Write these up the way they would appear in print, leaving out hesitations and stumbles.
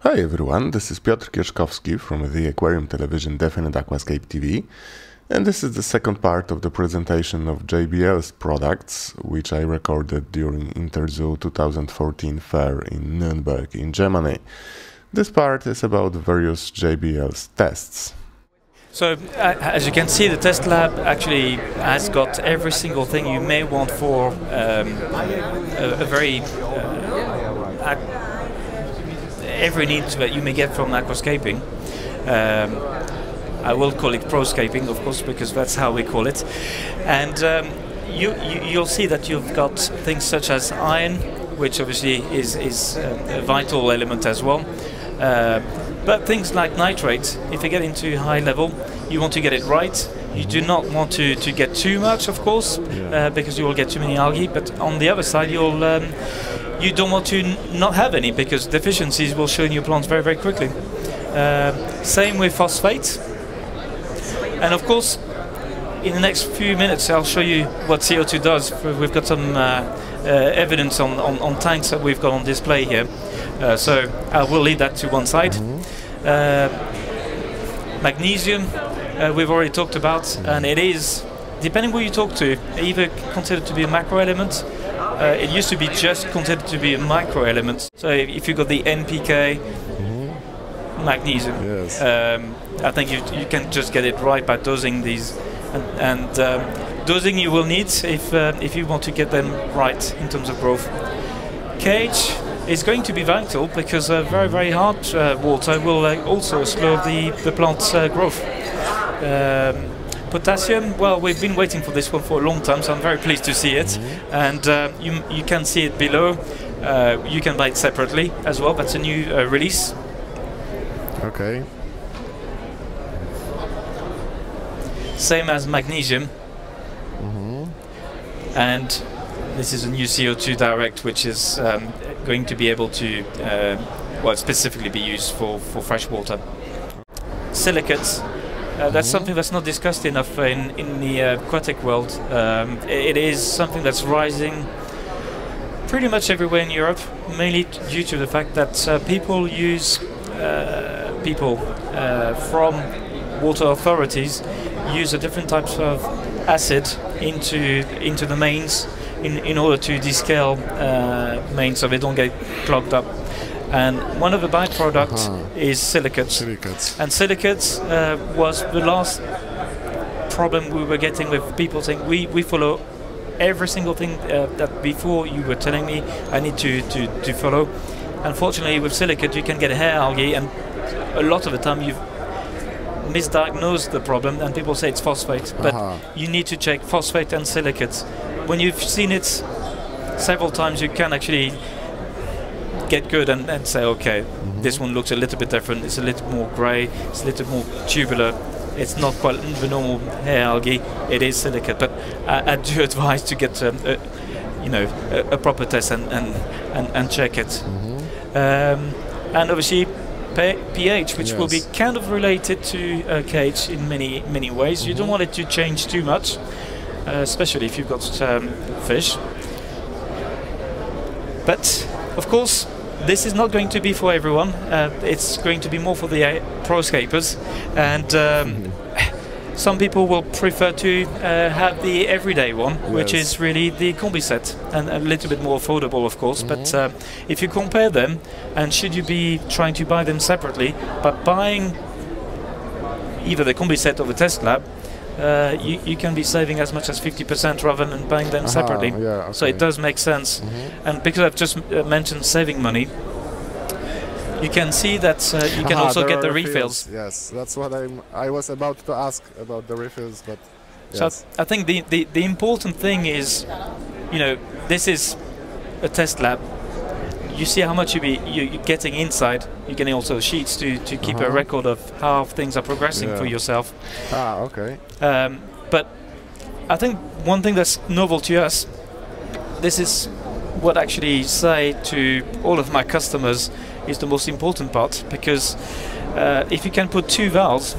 Hi everyone, this is Piotr Kieszkowski from the aquarium television Definite Aquascape TV, and this is the second part of the presentation of JBL's products, which I recorded during InterZoo 2014 fair in Nuremberg in Germany. This part is about various JBL's tests. So, as you can see, the test lab actually has got every single thing you may want for a very every need that you may get from aquascaping. I will call it ProScaping, of course, because that's how we call it. And you'll see that you've got things such as iron, which obviously is a vital element as well. But things like nitrate, if you get into high level, you want to get it right. You do not want to get too much, of course, because you will get too many algae. But on the other side, you don't want to not have any, because deficiencies will show in your plants very, very quickly. Same with phosphate. And of course, in the next few minutes, I'll show you what CO2 does. We've got some evidence on tanks that we've got on display here. So I will leave that to one side. Magnesium, we've already talked about, and it is, depending who you talk to, either considered to be a macro element. It used to be just considered to be a micro element. So if you got the NPK, magnesium, Yes. I think you can just get it right by dosing these, and dosing you will need if you want to get them right in terms of growth. KH is going to be vital, because very, very hard water will also slow the plant's growth. Potassium, well, we've been waiting for this one for a long time, so I'm very pleased to see it. And you can see it below. You can buy it separately as well. That's a new release. Okay. Same as magnesium. And this is a new CO2 direct, which is going to be able to, well, specifically be used for fresh water. Silicates. That's something that's not discussed enough in the aquatic world. It is something that's rising pretty much everywhere in Europe, mainly due to the fact that people from water authorities use a different types of acid into the mains in order to descale mains so they don't get clogged up. And one of the byproducts is silicates. And silicates was the last problem we were getting with people saying, we follow every single thing that before you were telling me I need to follow. Unfortunately, with silicate you can get hair algae, and a lot of the time you've misdiagnosed the problem and people say it's phosphate. But you need to check phosphate and silicates. When you've seen it several times, you can actually get good and say, okay, this one looks a little bit different, it's a little more grey, it's a little more tubular, it's not quite the normal hair algae, it is silicate. But I do advise to get a proper test and check it. And obviously pH, which will be kind of related to KH in many ways. You don't want it to change too much, especially if you've got fish. But of course, this is not going to be for everyone. It's going to be more for the ProScapers, and some people will prefer to have the everyday one, which is really the combi set, and a little bit more affordable, of course. But if you compare them, and should you be trying to buy them separately, but buying either the combi set or the test lab, you can be saving as much as 50% rather than buying them separately. So it does make sense. And because I've just mentioned saving money, you can see that you can also get the refills. Yes, that's what I was about to ask about the refills, but so I think the important thing is, this is a test lab. You see how much you're getting inside. You're getting also sheets to keep a record of how things are progressing for yourself. Okay. But I think one thing that's novel to us, this is what I actually say to all of my customers is the most important part, because if you can put two valves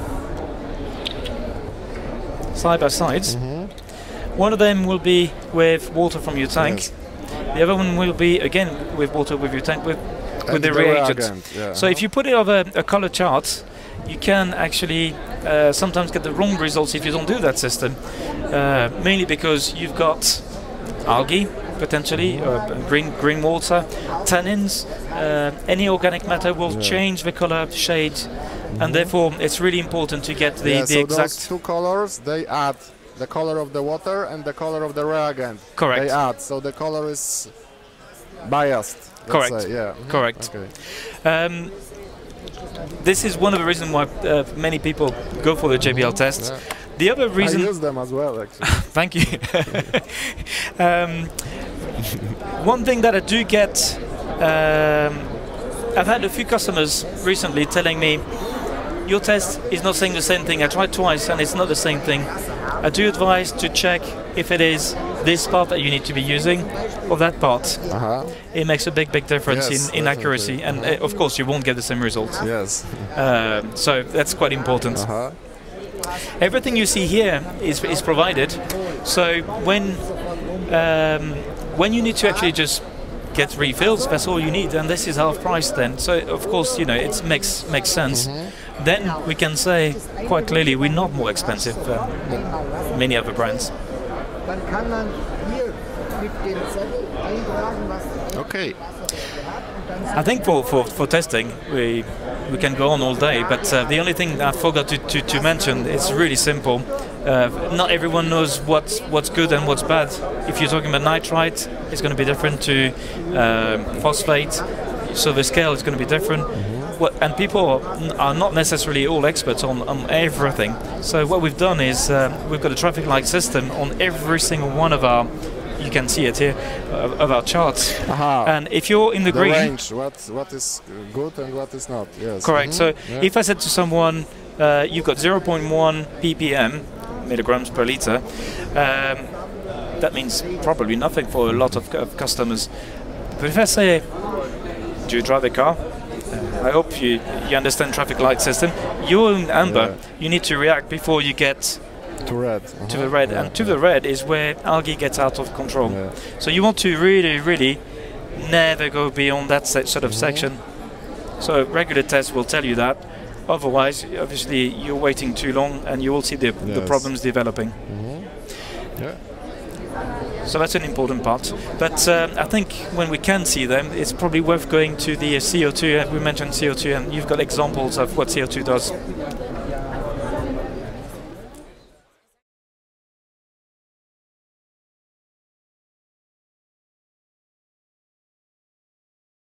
side by side, one of them will be with water from your tank, the other one will be again with water with your tank, with with the reagents. So if you put it over a color chart, you can actually sometimes get the wrong results if you don't do that system, mainly because you've got algae, potentially, green water, tannins, any organic matter will change the color shade, and therefore it's really important to get the so exact... those two colors, they add the color of the water and the color of the reagent. Correct. They add, so the color is biased. Correct. Say, yeah. Correct. Okay. This is one of the reasons why many people go for the JBL test. Yeah. The other reason... I use them as well, actually. Thank you. One thing that I do get, I've had a few customers recently telling me, your test is not saying the same thing. I tried twice and it's not the same thing. I do advise to check if it is this part that you need to be using or that part. It makes a big difference in accuracy, and of course you won't get the same results. Yes. So that's quite important. Everything you see here is provided. So when you need to actually just get refills, that's all you need, and this is half price then. So of course, you know, it makes sense. Then we can say quite clearly we're not more expensive than many other brands. Okay. I think for testing we can go on all day, but the only thing I forgot to mention, it's really simple. Not everyone knows what's good and what's bad. If you're talking about nitrite, it's going to be different to phosphate, so the scale is going to be different. And people are not necessarily all experts on everything. So what we've done is we've got a traffic light system on every single one of our, you can see it here, of our charts. And if you're in the green, range, what is good and what is not. Yes. Correct. So if I said to someone, you've got 0.1 ppm, milligrams per liter, that means probably nothing for a lot of customers. But if I say, do you drive a car? I hope you understand traffic light system. You're in amber. You need to react before you get to red. To the red, and to the red is where algae gets out of control. So you want to really never go beyond that sort of section. So regular tests will tell you that. Otherwise, obviously, you're waiting too long, and you will see the problems developing. So that's an important part. But I think when we can see them, it's probably worth going to the CO2. We mentioned CO2, and you've got examples of what CO2 does.